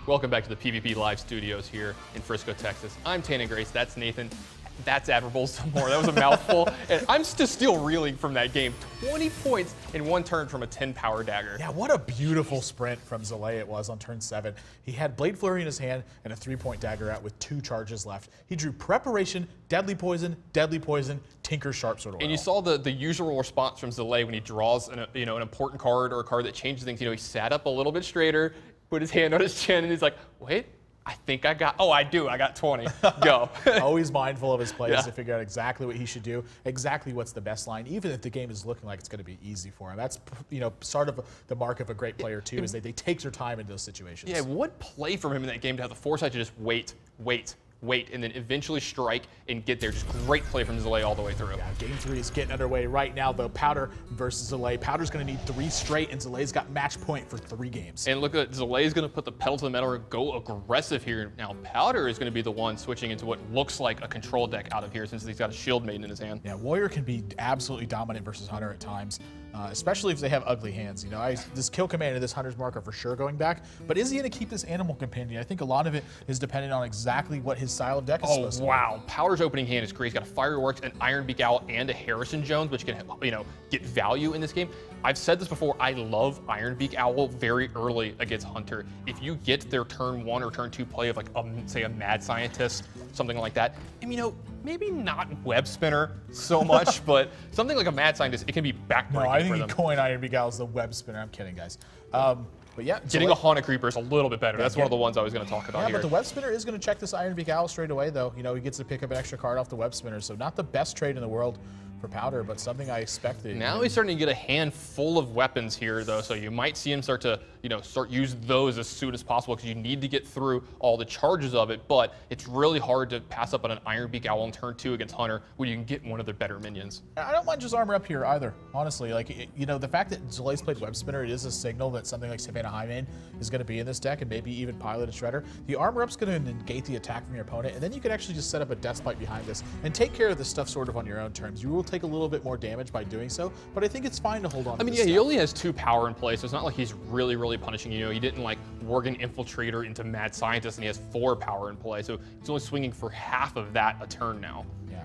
Welcome back to the PvP Live Studios here in Frisco, Texas. I'm Tannen Grace, that's Nathan. That's admirable some more. That was a mouthful. And I'm still reeling from that game. 20 points in one turn from a 10 power dagger. Yeah, what a beautiful sprint from Zalae it was on turn 7. He had Blade Flurry in his hand and a 3-point dagger out with 2 charges left. He drew Preparation, Deadly Poison, Tinker Sharpsword Oil. And you saw the usual response from Zalae when he draws an important card or a card that changes things. He sat up a little bit straighter, put his hand on his chin, and he's like, wait. I think I got, I got 20, go. Always mindful of his plays Yeah. to figure out exactly what he should do, exactly what's the best line, even if the game is looking like it's going to be easy for him. That's, sort of the mark of a great player too, is they take their time in those situations. Yeah, what play from him in that game to have the foresight to just wait, and then eventually strike and get there. Just great play from Zalae all the way through. Yeah, game 3 is getting underway right now, though. Powder versus Zalae. Powder's going to need 3 straight, and Zalae's got match point for 3 games. And look at Zalae's going to put the pedal to the metal and go aggressive here. Now, Powder is going to be the one switching into what looks like a control deck out of here since he's got a Shield Maiden in his hand. Yeah, Warrior can be absolutely dominant versus Hunter at times, especially if they have ugly hands. This kill command and this Hunter's Mark are for sure going back, but is he going to keep this Animal Companion? I think a lot of it is dependent on exactly what his style of deck is supposed to be. Wow, Powder's opening hand is great. He's got a Fireworks, an Iron Beak Owl, and a Harrison Jones, which can, get value in this game. I've said this before, I love Iron Beak Owl very early against Hunter. If you get their turn 1 or turn 2 play of like, say a Mad Scientist, something like that, and maybe not Web Spinner so much, but something like a Mad Scientist, it can be backbreaking No, I think for them. coin Iron Beak Owl is the Web Spinner. I'm kidding, guys. But yeah, Getting a Haunted Creeper is a little bit better. That's one of the ones I was going to talk about here. But the Web Spinner is going to check this Iron Beak Owl straight away, though. He gets to pick up an extra card off the Web Spinner, so not the best trade in the world for Powder, but something I expected. Now he's starting to get a hand full of weapons here, though, so you might see him start to, use those as soon as possible because you need to get through all the charges of it, but it's really hard to pass up on an Iron Beak Owl in turn 2 against Hunter when you can get one of their better minions. I don't mind just armor up here either, honestly. The fact that Zalae's played Web Spinner, it is a signal that something like Savannah Highmane is going to be in this deck and maybe even Pilot and Shredder. The armor up's going to negate the attack from your opponent, and then you can actually just set up a Death Spite behind this and take care of this stuff sort of on your own terms. You will take a little bit more damage by doing so, but I think it's fine to hold on to this he stuff. only has 2 power in play, so it's not like he's really punishing you. He didn't like Worgen Infiltrator into Mad Scientist, and he has 4 power in play, so he's only swinging for half of that a turn now. Yeah,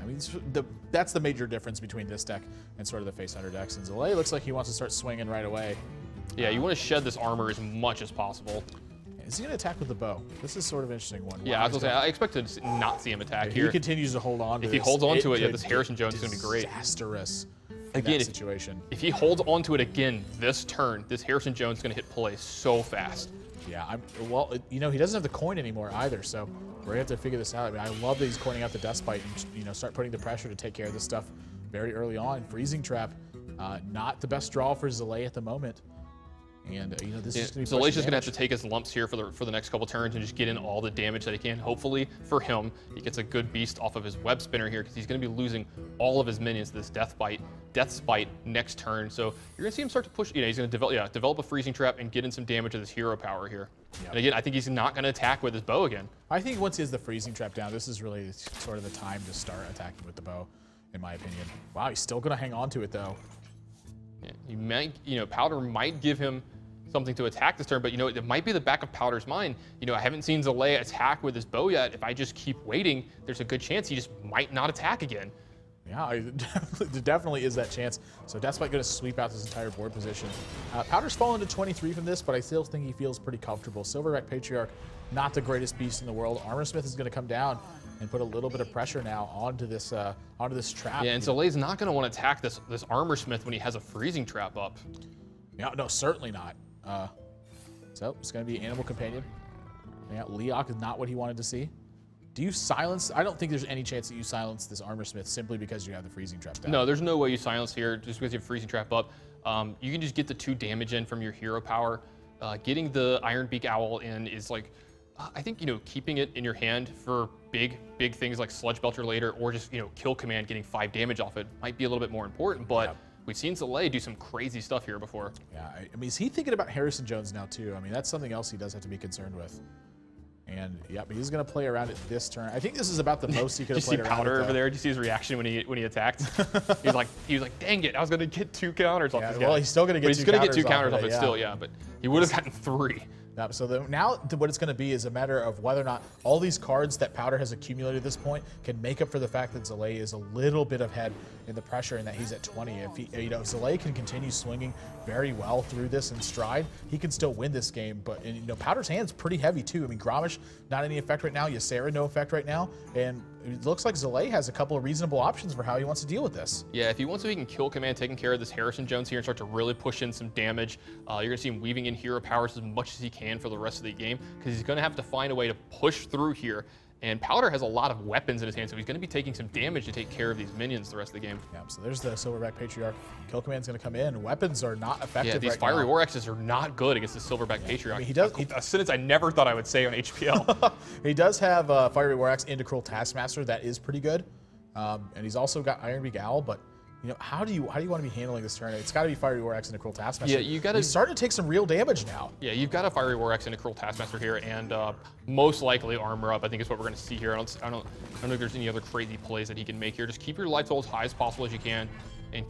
that's the major difference between this deck and sort of the Face Hunter decks. And Zalae looks like he wants to start swinging right away. Yeah, you want to shed this armor as much as possible. Is he going to attack with the bow? This is sort of an interesting one. Yeah, I was going to say, I expect to not see him attack here. He continues to hold on to If this. he holds on to it, this Harrison Jones is going to be great. Disastrous. Again, situation. If he holds on to it again this turn, this Harrison Jones is going to hit play so fast. Yeah, he doesn't have the coin anymore either, so we're going to have to figure this out. I love that he's coining out the Death Spite and, start putting the pressure to take care of this stuff very early on. Freezing Trap, not the best draw for Zalae at the moment. And, this is going to be Zalae's just going to have to take his lumps here for the next couple turns and just get in all the damage that he can. Hopefully, for him, he gets a good beast off of his Web Spinner here because he's going to be losing all of his minions to this Death Spite next turn. So you're going to see him start to push. He's going to develop a Freezing Trap and get in some damage with his hero power here. Yep. And again, I think he's not going to attack with his bow again. I think once he has the Freezing Trap down, this is really sort of the time to start attacking with the bow, in my opinion. Wow, he's still going to hang on to it, though. Yeah, he might, Powder might give him something to attack this turn, but it might be the back of Powder's mind. I haven't seen Zalae attack with his bow yet. If I just keep waiting, there's a good chance he just might not attack again. Yeah, there definitely is that chance. So Death Spite going to sweep out this entire board position. Powder's fallen to 23 from this, but I still think he feels pretty comfortable. Silverback Patriarch, not the greatest beast in the world. Armorsmith is going to come down and put a little bit of pressure now onto this trap. Yeah, and Zalae's not going to want to attack this Armorsmith when he has a Freezing Trap up. Yeah, no, certainly not. So it's going to be Animal Companion. Yeah, Leok is not what he wanted to see. Do you silence? I don't think there's any chance that you silence this Armorsmith simply because you have the Freezing Trap down. No, there's no way you silence here just because you have Freezing Trap up. You can just get the 2 damage in from your hero power. Getting the Iron Beak Owl in is like, I think, keeping it in your hand for big things like Sludge Belcher later, or just, kill command getting 5 damage off it might be a little bit more important, but yeah. We've seen Zalae do some crazy stuff here before. Yeah, I mean, is he thinking about Harrison Jones now too? I mean, that's something else he does have to be concerned with. And yeah, but he's going to play around it this turn. I think this is about the most he could have played around. Did you see Powder over there? Did you see his reaction when he attacked? he was like, dang it, I was going to get 2 counters off this guy. Well, he's still going to get 2 counters. He's going to get 2 counters off it still, yeah. But he would have gotten 3. Now what it's going to be is a matter of whether or not all these cards that Powder has accumulated at this point can make up for the fact that Zalae is a little bit ahead in the pressure and that he's at 20. If Zalae can continue swinging very well through this in stride, he can still win this game. But Powder's hand's pretty heavy too. I mean, Grommash, not any effect right now. Ysera, no effect right now. And it looks like Zalae has a couple of reasonable options for how he wants to deal with this. Yeah, if he wants to, he can kill command, taking care of this Harrison Jones here and start to really push in some damage. You're going to see him weaving in hero powers as much as he can for the rest of the game because he's going to have to find a way to push through here. And Powder has a lot of weapons in his hand, so he's going to be taking some damage to take care of these minions the rest of the game. Yeah, so there's the Silverback Patriarch. Kill command's going to come in. Weapons are not effective. Yeah, these Fiery War Axes are not good against the Silverback Patriarch. I mean, he does a sentence I never thought I would say on HPL. He does have Fiery War Axe into Cruel Taskmaster. That is pretty good. And he's also got Ironbeak Owl, but how do you want to be handling this turn? It's got to be Fiery War Axe into Cruel Taskmaster. Yeah, you got to. He's starting to take some real damage now. Yeah, you've got a Fiery War Axe into Cruel Taskmaster here, and most likely Armor Up. I think is what we're going to see here. I don't know if there's any other crazy plays that he can make here. Just keep your life total as high as possible as you can, and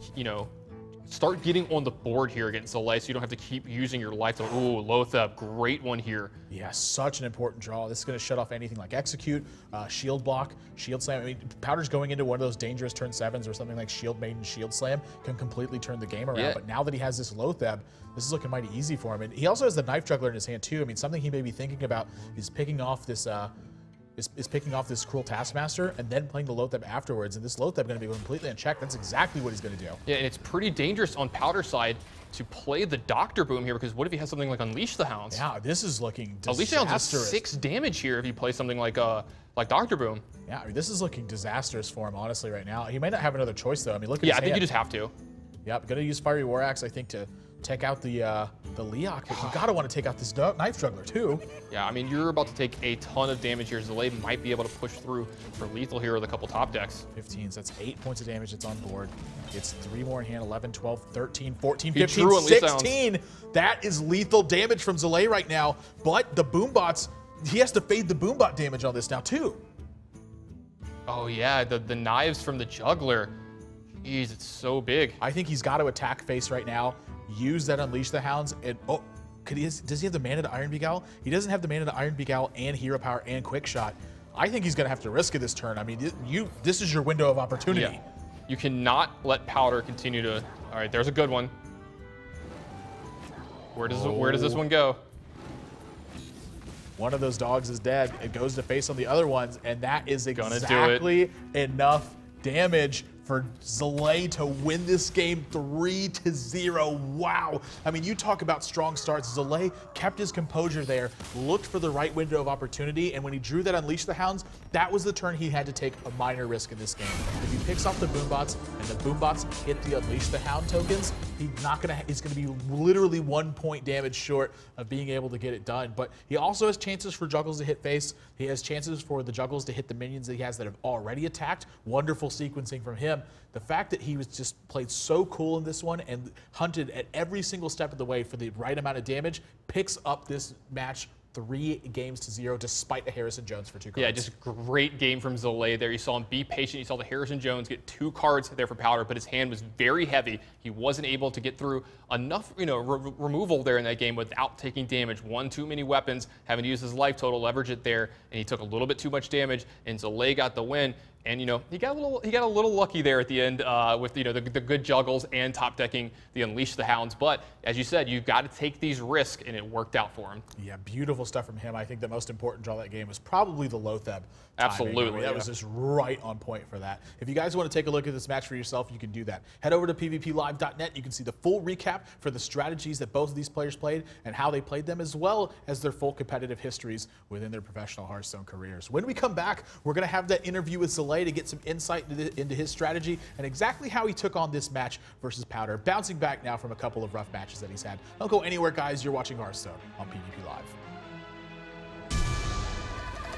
start getting on the board here against Zalae so you don't have to keep using your life total. Ooh, Lotheb, great one here. Yeah, such an important draw. This is going to shut off anything like Execute, Shield Block, Shield Slam. I mean, Powder's going into one of those dangerous turn 7s or something like Shield Maiden, Shield Slam can completely turn the game around. Yeah. But now that he has this Lotheb, this is looking mighty easy for him. And he also has the Knife Juggler in his hand too. I mean, something he may be thinking about is picking off this picking off this Cruel Taskmaster and then playing the Lotheb afterwards. And this Lotheb going to be completely unchecked. That's exactly what he's going to do. Yeah, and it's pretty dangerous on Powder's side to play the Doctor Boom here because what if he has something like Unleash the Hounds? Yeah, this is looking disastrous. Unleash the Hounds is 6 damage here if he plays something like Doctor Boom. Yeah, I mean, this is looking disastrous for him, honestly, right now. He might not have another choice, though. I mean, look at his hand. think you just have to. Yep, going to use Fiery War Axe, I think, to take out the Leok. You gotta want to take out this Knife Juggler too. Yeah, I mean, you're about to take a ton of damage here. Zalae might be able to push through for lethal here with a couple top decks. 15, so that's 8 points of damage that's on board. It's 3 more in hand, 11, 12, 13, 14, He 15, 16. That is lethal damage from Zalae right now, but the Boombots, he has to fade the Boombot damage on this now too. Oh yeah, the knives from the Juggler. Jeez, it's so big. I think he's got to attack face right now, use that Unleash the Hounds, and does he have the mana to Ironbeak Owl? He doesn't have the mana to Ironbeak Owl and Hero Power and Quick Shot. I think he's going to have to risk it this turn. I mean, this is your window of opportunity. Yeah. You cannot let Powder continue to... All right, there's a good one. Where does this one go? One of those dogs is dead. It goes to face on the other ones, and that is exactly enough damage for Zalae to win this game 3-0. Wow. I mean, you talk about strong starts. Zalae kept his composure there, looked for the right window of opportunity, and when he drew that Unleash the Hounds, that was the turn he had to take a minor risk in this game. If he picks off the Boombots and the Boombots hit the Unleash the Hound tokens, he's gonna be literally 1 point damage short of being able to get it done. But he also has chances for Juggles to hit face. He has chances for the Juggles to hit the minions that he has that have already attacked. Wonderful sequencing from him. The fact that he was just played so cool in this one and hunted at every single step of the way for the right amount of damage picks up this match 3-0 despite a Harrison Jones for 2 cards. Yeah, just great game from Zalae there. You saw him be patient. You saw the Harrison Jones get 2 cards there for Powder, but his hand was very heavy. He wasn't able to get through enough, removal there in that game without taking damage. One too many weapons, having to use his life total, leverage it there, and he took a little bit too much damage, and Zalae got the win. And he got a little lucky there at the end with the good Juggles and top decking the Unleash the Hounds. But as you said, you've got to take these risks, and it worked out for him. Yeah, beautiful stuff from him. I think the most important draw of that game was probably the Lotheb. Absolutely, I mean, that was just right on point for that. If you guys want to take a look at this match for yourself, you can do that. Head over to pvplive.net. You can see the full recap for the strategies that both of these players played and how they played them, as well as their full competitive histories within their professional Hearthstone careers. When we come back, we're going to have that interview with Zalae to get some insight into his strategy and exactly how he took on this match versus Powder, bouncing back now from a couple of rough matches that he's had. Don't go anywhere, guys. You're watching Hearthstone on PvP Live.